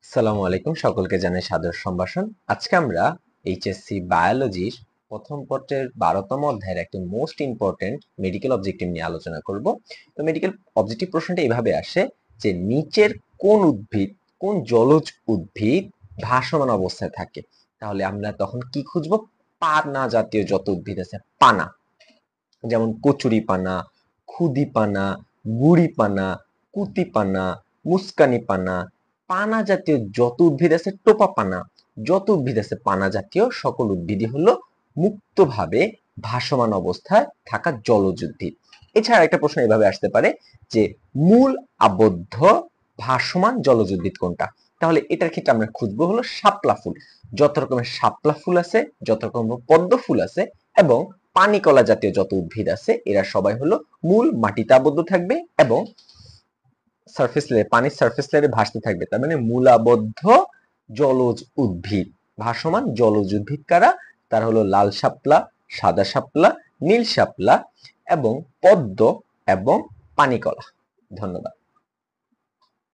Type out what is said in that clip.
আসসালামু আলাইকুম, সকলকে জানাই সাদর সম্ভাষণ। আজকে আমরা এইচএসসি বায়োলজির প্রথম পত্রের 12তম অধ্যায়ের একটি মোস্ট ইম্পর্টেন্ট মেডিকেল অবজেক্টিভ নিয়ে আলোচনা করব। তো মেডিকেল অবজেক্টিভ প্রশ্নটা এইভাবে আসে যে নিচের কোন উদ্ভিদ, কোন জলজ উদ্ভিদ ভাসমান অবস্থায় থাকে। তাহলে আমরা তখন কি খুঁজবো? পানা জাতীয় যত উদ্ভিদ আছে, পানা, যেমন কচুরি পানা, খুদি পানা, গুড়ি পানা, কুতি পানা, মুস্কানি পানা, পানা জাতীয় যত উদ্ভিদ আছে, টোপা পানা, যত উদ্ভিদ আছে পানা জাতীয় সকল উদ্ভিদই হলো মুক্তভাবে ভাসমান অবস্থায় থাকা জলজ উদ্ভিদ। এছাড়া একটা প্রশ্ন এভাবে আসতে পারে যে মূল আবদ্ধ ভাসমান জলজ উদ্ভিদ কোনটা? তাহলে এটার ক্ষেত্রে আমরা খুঁজবো হলো শাপলা ফুল। যত রকমের শাপলা ফুল আছে, যত রকমের পদ্ম ফুল আছে এবং পানিকলা জাতীয় যত উদ্ভিদ আছে, এরা সবাই হলো মূল মাটিতে আবদ্ধ থাকবে এবং সারফেস লেয়ার, পানির সারফেস লেয়ারে ভাসতে থাকবে। তার মানে মূলাবদ্ধ জলজ উদ্ভিদ, ভাসমান জলজ উদ্ভিদ কারা? তারা হলো লাল শাপলা, সাদা শাপলা, নীল শাপলা এবং পদ্ম এবং পানিকলা। ধন্যবাদ।